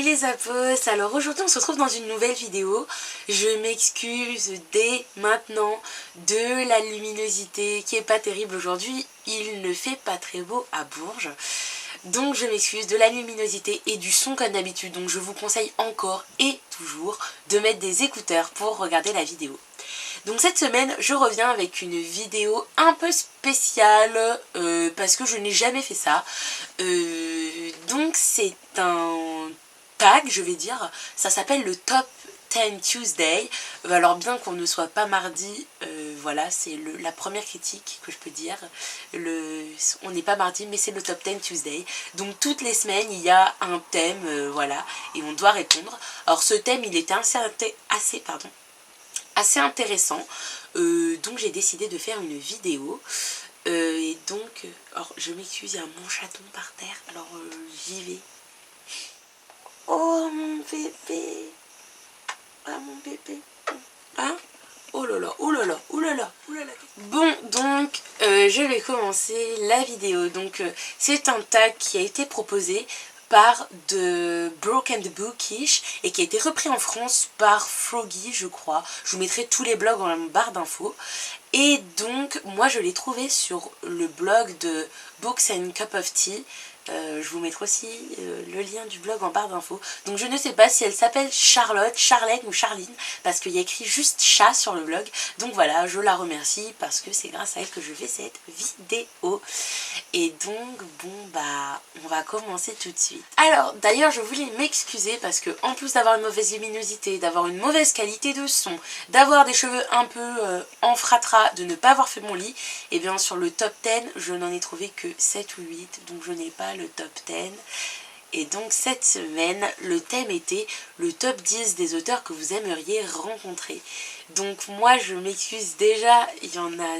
Salut les apos, alors aujourd'hui on se retrouve dans une nouvelle vidéo. Je m'excuse dès maintenant de la luminosité qui est pas terrible aujourd'hui. Il ne fait pas très beau à Bourges. Donc je m'excuse de la luminosité et du son comme d'habitude. Donc je vous conseille encore et toujours de mettre des écouteurs pour regarder la vidéo. Donc cette semaine je reviens avec une vidéo un peu spéciale parce que je n'ai jamais fait ça. Donc c'est un tag, je vais dire, ça s'appelle le Top 10 Tuesday. Alors bien qu'on ne soit pas mardi, voilà, c'est la première critique que je peux dire. On n'est pas mardi, mais c'est le Top 10 Tuesday. Donc toutes les semaines, il y a un thème, voilà, et on doit répondre. Alors ce thème, il était assez intéressant. Donc j'ai décidé de faire une vidéo. Et donc, alors je m'excuse, il y a mon chaton par terre, alors j'y vais. Oh mon bébé. Ah mon bébé. Hein? Oh là là, oh là là, oh là là, oh là là. Bon, donc je vais commencer la vidéo. Donc c'est un tag qui a été proposé par The Broken the Bookish et qui a été repris en France par Froggy, je crois. Je vous mettrai tous les blogs en barre d'infos. Et donc moi je l'ai trouvé sur le blog de Books and Cup of Tea. Je vous mettrai aussi le lien du blog en barre d'infos. Donc je ne sais pas si elle s'appelle Charlotte, Charlène ou Charline, parce qu'il y a écrit juste chat sur le blog. Donc voilà, je la remercie parce que c'est grâce à elle que je fais cette vidéo. Et donc bon bah on va commencer tout de suite. Alors d'ailleurs je voulais m'excuser parce que en plus d'avoir une mauvaise luminosité, d'avoir une mauvaise qualité de son, d'avoir des cheveux un peu en fratras, de ne pas avoir fait mon lit, et bien sur le top 10 je n'en ai trouvé que 7 ou 8, donc je n'ai pas le top 10. Et donc cette semaine le thème était le top 10 des auteurs que vous aimeriez rencontrer. Donc moi je m'excuse déjà, il y en a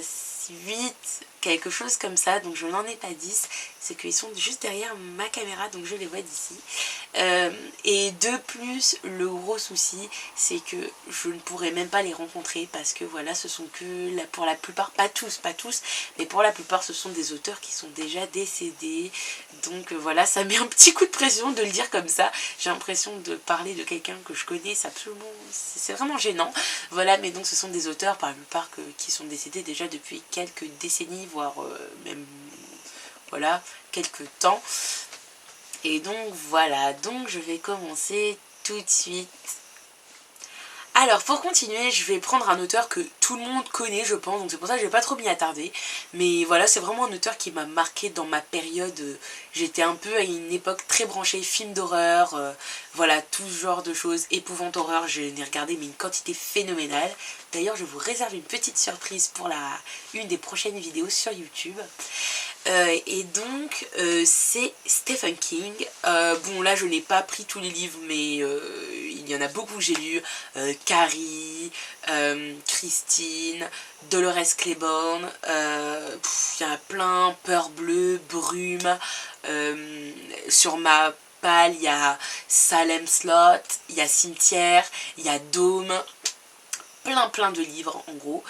8, quelque chose comme ça, donc je n'en ai pas 10, c'est qu'ils sont juste derrière ma caméra, donc je les vois d'ici. Et de plus, le gros souci, c'est que je ne pourrai même pas les rencontrer parce que voilà, ce sont que, pour la plupart, pas tous, mais pour la plupart, ce sont des auteurs qui sont déjà décédés. Donc voilà, ça met un petit coup de pression de le dire comme ça. J'ai l'impression de parler de quelqu'un que je connais, c'est vraiment gênant. Voilà, mais donc ce sont des auteurs, pour la plupart, qui sont décédés déjà depuis quelques décennies, voire même, voilà, quelques temps. Et donc voilà, donc je vais commencer tout de suite. Alors pour continuer, je vais prendre un auteur que tout le monde connaît je pense, donc c'est pour ça que je vais pas trop m'y attarder. Mais voilà, c'est vraiment un auteur qui m'a marqué dans ma période. J'étais un peu à une époque très branchée film d'horreur, voilà, tout ce genre de choses, épouvante horreur, je n'ai regardé mais une quantité phénoménale. D'ailleurs je vous réserve une petite surprise pour une des prochaines vidéos sur YouTube. Et donc c'est Stephen King. Bon là je n'ai pas pris tous les livres mais il y en a beaucoup que j'ai lu. Carrie, Christine, Dolores Claiborne, il y en a plein, Peur bleue, Brume, sur ma palle il y a Salem Slot, il y a Cimetière, il y a Dôme, plein de livres en gros.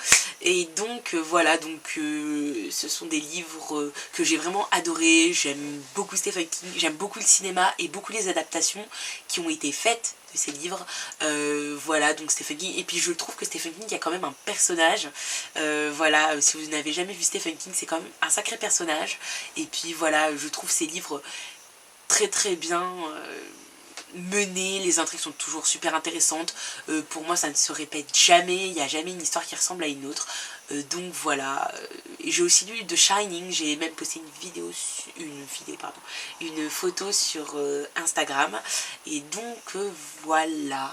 Et donc voilà, donc ce sont des livres que j'ai vraiment adorés. J'aime beaucoup Stephen King, j'aime beaucoup le cinéma et beaucoup les adaptations qui ont été faites de ces livres. Voilà, donc Stephen King. Et puis je trouve que Stephen King a quand même un personnage. Voilà, si vous n'avez jamais vu Stephen King, c'est quand même un sacré personnage. Et puis voilà, je trouve ces livres très bien menés, les intrigues sont toujours super intéressantes. Pour moi ça ne se répète jamais, il n'y a jamais une histoire qui ressemble à une autre. Donc voilà, j'ai aussi lu The Shining, j'ai même posté une photo sur Instagram. Et donc voilà.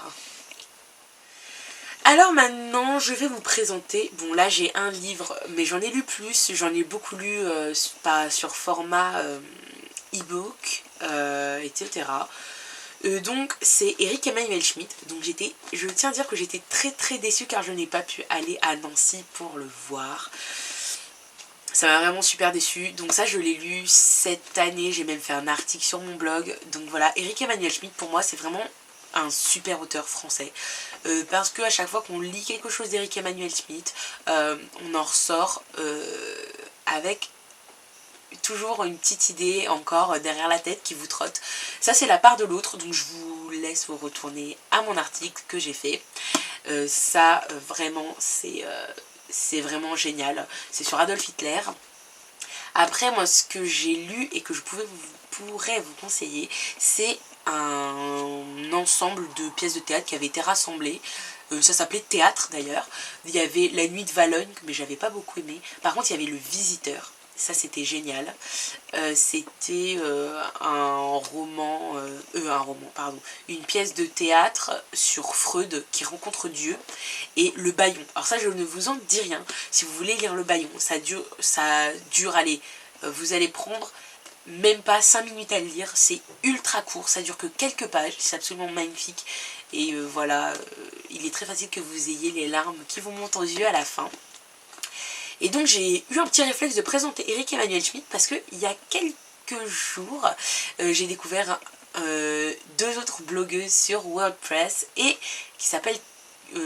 Alors maintenant je vais vous présenter, bon là j'ai un livre mais j'en ai lu plus, j'en ai beaucoup lu pas sur format e-book, etc. Donc c'est Eric Emmanuel Schmitt. Donc je tiens à dire que j'étais très déçue car je n'ai pas pu aller à Nancy pour le voir. Ça m'a vraiment super déçue. Donc ça je l'ai lu cette année, j'ai même fait un article sur mon blog. Donc voilà, Eric Emmanuel Schmitt pour moi c'est vraiment un super auteur français. Parce que à chaque fois qu'on lit quelque chose d'Eric Emmanuel Schmitt, on en ressort avec toujours une petite idée encore derrière la tête qui vous trotte. Ça c'est la part de l'autre, donc je vous laisse vous retourner à mon article que j'ai fait. Vraiment c'est vraiment génial. C'est sur Adolf Hitler. Après moi ce que j'ai lu et que je pourrais vous conseiller, c'est un ensemble de pièces de théâtre qui avaient été rassemblées. Ça s'appelait Théâtre d'ailleurs. Il y avait La Nuit de Valogne, mais j'avais pas beaucoup aimé. Par contre il y avait Le Visiteur. Ça c'était génial. C'était une pièce de théâtre sur Freud qui rencontre Dieu et le Bayon. Alors ça je ne vous en dis rien. Si vous voulez lire le Bayon, ça dure allez, vous allez prendre même pas 5 minutes à le lire, c'est ultra court, ça dure que quelques pages, c'est absolument magnifique. Et il est très facile que vous ayez les larmes qui vous montent aux yeux à la fin. Et donc j'ai eu un petit réflexe de présenter Eric Emmanuel Schmitt parce qu'il y a quelques jours, j'ai découvert 2 autres blogueuses sur WordPress et qui s'appellent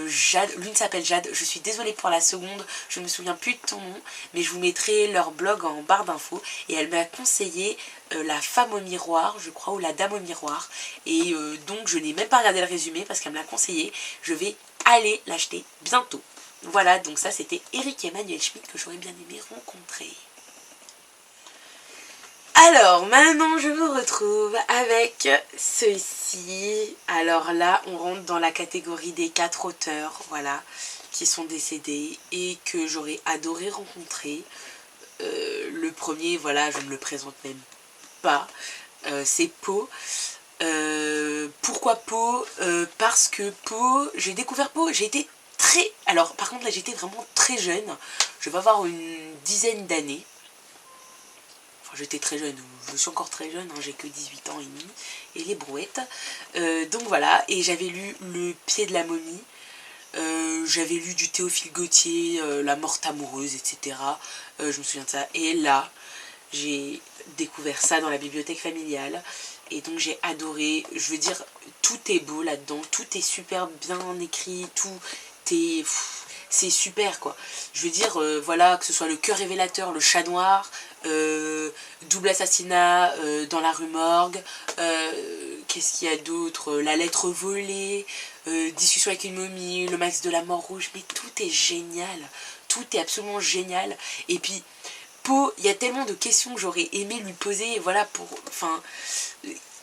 Jade, l'une s'appelle Jade, je suis désolée pour la seconde, je ne me souviens plus de ton nom, mais je vous mettrai leur blog en barre d'infos et elle m'a conseillé la femme au miroir, je crois, ou la dame au miroir, et donc je n'ai même pas regardé le résumé parce qu'elle me l'a conseillé, je vais aller l'acheter bientôt. Voilà, donc ça c'était Eric Emmanuel Schmitt que j'aurais bien aimé rencontrer. Alors, maintenant je vous retrouve avec ceux-ci. Alors là, on rentre dans la catégorie des 4 auteurs, voilà, qui sont décédés et que j'aurais adoré rencontrer. Le premier, voilà, je ne le présente même pas, c'est Poe. Pourquoi Poe? Parce que Poe, j'ai découvert Poe, j'ai été alors par contre là j'étais vraiment très jeune, je vais avoir une dizaine d'années. Enfin j'étais très jeune, je suis encore très jeune, hein, j'ai que 18 ans et demi, et les brouettes. Donc voilà, et j'avais lu Le Pied de la momie, j'avais lu du Théophile Gautier, La morte amoureuse, etc. Je me souviens de ça, et là j'ai découvert ça dans la bibliothèque familiale. Et donc j'ai adoré, je veux dire, tout est beau là-dedans, tout est super bien écrit, c'est super quoi. Je veux dire, voilà, que ce soit Le Cœur révélateur, Le Chat noir, Double assassinat dans la rue Morgue, qu'est-ce qu'il y a d'autre, La lettre volée, Discussion avec une momie, Le Max de la mort rouge, mais tout est génial, tout est absolument génial. Et puis Poe, il y a tellement de questions que j'aurais aimé lui poser, voilà,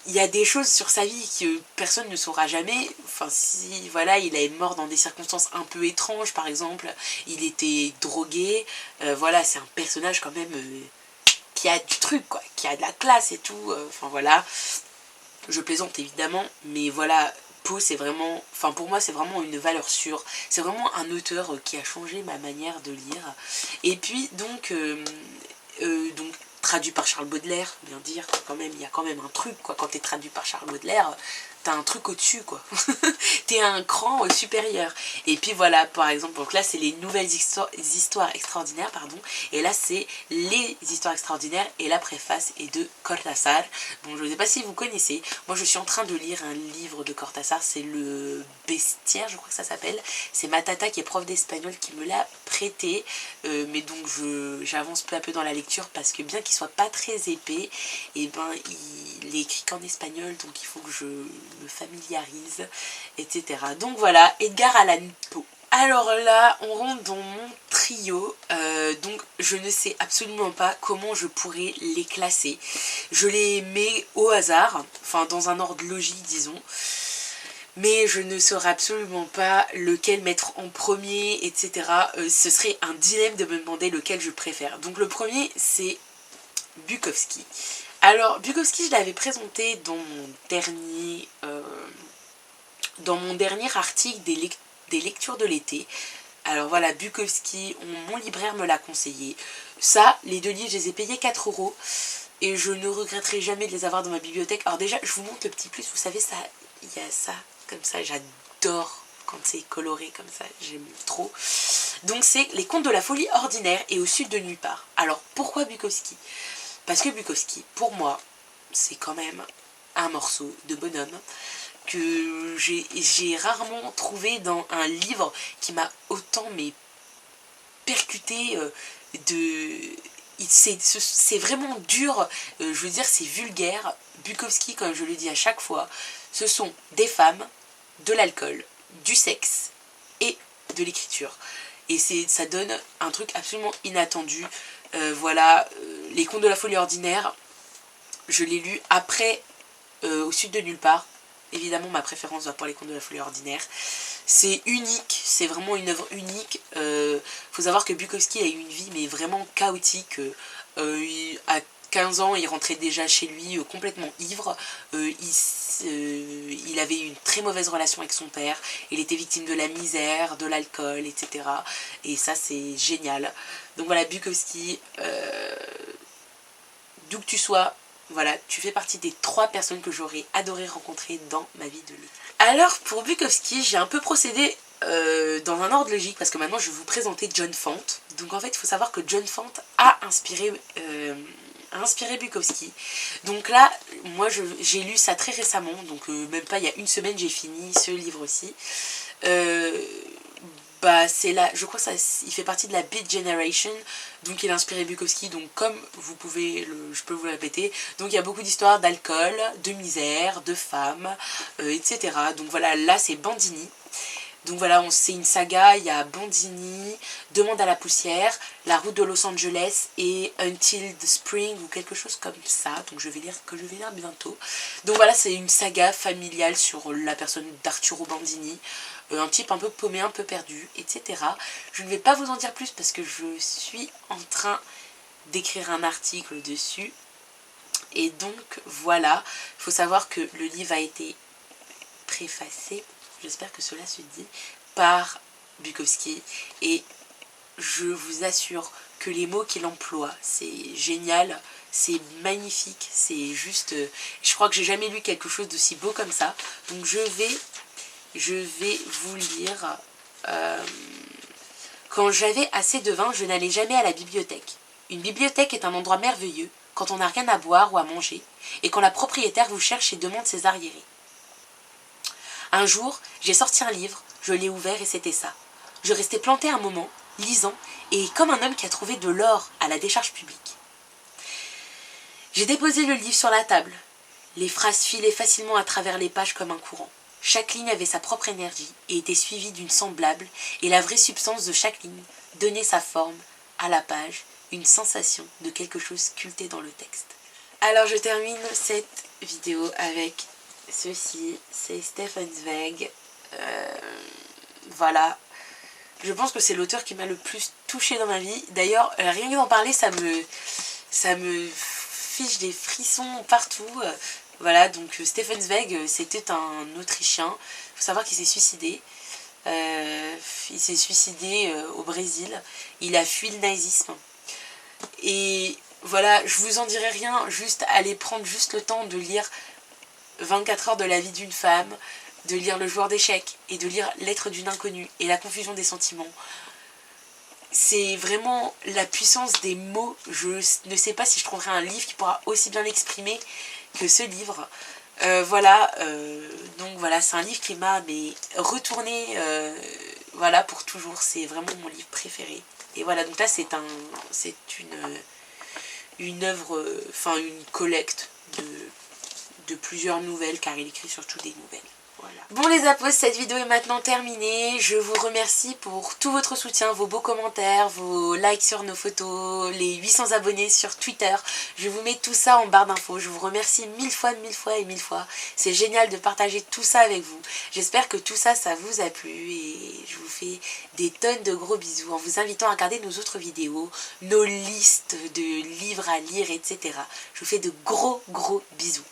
il y a des choses sur sa vie que personne ne saura jamais. Enfin, si, voilà, il est mort dans des circonstances un peu étranges, par exemple, il était drogué, voilà, c'est un personnage quand même qui a du truc, quoi, qui a de la classe et tout, enfin voilà, je plaisante évidemment, mais voilà, Poe, c'est vraiment, enfin pour moi c'est vraiment une valeur sûre, c'est vraiment un auteur qui a changé ma manière de lire. Et puis donc traduit par Charles Baudelaire, bien dire, quand même, il y a quand même un truc, quoi, quand t'es traduit par Charles Baudelaire, t'as un truc au-dessus, quoi. T'es un cran supérieur. Et puis voilà, par exemple, donc là c'est les nouvelles histoires extraordinaires, pardon, et là c'est les histoires extraordinaires, et la préface est de Cortázar. Bon, je ne sais pas si vous connaissez, moi je suis en train de lire un livre de Cortázar, c'est Le Bestiaire, je crois que ça s'appelle, c'est ma tata qui est prof d'espagnol qui me l'a prêté, mais donc j'avance peu à peu dans la lecture, parce que bien qu'il soit pas très épais, et ben il est écrit qu'en espagnol, donc il faut que je me familiarise, etc. Donc voilà, Edgar Allan Poe. Alors là, on rentre dans mon trio, donc je ne sais absolument pas comment je pourrais les classer. Je les mets au hasard, enfin dans un ordre logique disons, mais je ne saurais absolument pas lequel mettre en premier, etc. Ce serait un dilemme de me demander lequel je préfère. Donc le premier c'est Bukowski. Alors Bukowski je l'avais présenté dans mon dernier article des lectures de l'été. Alors voilà, Bukowski, mon libraire me l'a conseillé. Ça, les 2 livres, je les ai payés 4 € et je ne regretterai jamais de les avoir dans ma bibliothèque. Alors déjà, je vous montre le petit plus, vous savez, ça, il y a ça, comme ça, j'adore quand c'est coloré comme ça, j'aime trop. Donc c'est Les Contes de la folie ordinaire et Au sud de nulle part. Alors pourquoi Bukowski? Parce que Bukowski, pour moi, c'est quand même un morceau de bonhomme que j'ai rarement trouvé dans un livre qui m'a autant percuté c'est vraiment dur, je veux dire c'est vulgaire. Bukowski, comme je le dis à chaque fois, ce sont des femmes, de l'alcool, du sexe et de l'écriture. Et ça donne un truc absolument inattendu. Voilà, Les Contes de la Folie Ordinaire, je l'ai lu après Au Sud de Nulle Part. Évidemment, ma préférence va pour Les Contes de la Folie Ordinaire. C'est unique, c'est vraiment une œuvre unique. Faut savoir que Bukowski a eu une vie mais vraiment chaotique. À 15 ans, il rentrait déjà chez lui complètement ivre. Il avait une très mauvaise relation avec son père. Il était victime de la misère, de l'alcool, etc. Et ça, c'est génial. Donc voilà, Bukowski, d'où que tu sois, voilà, tu fais partie des 3 personnes que j'aurais adoré rencontrer dans ma vie de lit. Alors, pour Bukowski, j'ai un peu procédé dans un ordre logique, parce que maintenant, je vais vous présenter John Fante. Donc en fait, il faut savoir que John Fante a inspiré Bukowski. Donc là, moi j'ai lu ça très récemment, donc même pas il y a une semaine j'ai fini ce livre aussi. C'est là, je crois que il fait partie de la Beat Generation, donc il a inspiré Bukowski, donc comme je peux vous le répéter, donc il y a beaucoup d'histoires d'alcool, de misère, de femmes, etc. Donc voilà, là c'est Bandini. Donc voilà, c'est une saga, il y a Bandini, Demande à la poussière, La route de Los Angeles et Until the Spring ou quelque chose comme ça. Donc je vais lire bientôt. Donc voilà, c'est une saga familiale sur la personne d'Arturo Bandini. Un type un peu paumé, un peu perdu, etc. Je ne vais pas vous en dire plus parce que je suis en train d'écrire un article dessus. Et donc voilà, il faut savoir que le livre a été préfacé, j'espère que cela se dit, par Bukowski, et je vous assure que les mots qu'il emploie, c'est génial, c'est magnifique, c'est juste, je crois que j'ai jamais lu quelque chose d'aussi beau comme ça. Donc je vais vous lire. Quand j'avais assez de vin, je n'allais jamais à la bibliothèque. Une bibliothèque est un endroit merveilleux quand on n'a rien à boire ou à manger, et quand la propriétaire vous cherche et demande ses arriérés. Un jour, j'ai sorti un livre, je l'ai ouvert et c'était ça. Je restais planté un moment, lisant, et comme un homme qui a trouvé de l'or à la décharge publique. J'ai déposé le livre sur la table. Les phrases filaient facilement à travers les pages comme un courant. Chaque ligne avait sa propre énergie et était suivie d'une semblable, et la vraie substance de chaque ligne donnait sa forme à la page, une sensation de quelque chose sculpté dans le texte. Alors je termine cette vidéo avec ceci, c'est Stefan Zweig. Voilà, je pense que c'est l'auteur qui m'a le plus touchée dans ma vie. D'ailleurs, rien que d'en parler, ça me fiche des frissons partout. Voilà, donc Stefan Zweig, c'était un Autrichien. Il faut savoir qu'il s'est suicidé. Il s'est suicidé au Brésil. Il a fui le nazisme. Et voilà, je vous en dirai rien, juste allez prendre juste le temps de lire 24 heures de la vie d'une femme, de lire Le joueur d'échecs et de lire Lettre d'une inconnue et La confusion des sentiments. C'est vraiment la puissance des mots. Je ne sais pas si je trouverai un livre qui pourra aussi bien l'exprimer que ce livre. Donc voilà, c'est un livre qui m'a retourné voilà, pour toujours. C'est vraiment mon livre préféré. Et voilà, donc là c'est une œuvre, une collecte de plusieurs nouvelles, car il écrit surtout des nouvelles. Voilà. Bon les apôtres, cette vidéo est maintenant terminée. Je vous remercie pour tout votre soutien, vos beaux commentaires, vos likes sur nos photos, les 800 abonnés sur Twitter. Je vous mets tout ça en barre d'infos. Je vous remercie mille fois et mille fois. C'est génial de partager tout ça avec vous. J'espère que tout ça, ça vous a plu et je vous fais des tonnes de gros bisous en vous invitant à regarder nos autres vidéos, nos listes de livres à lire, etc. Je vous fais de gros bisous.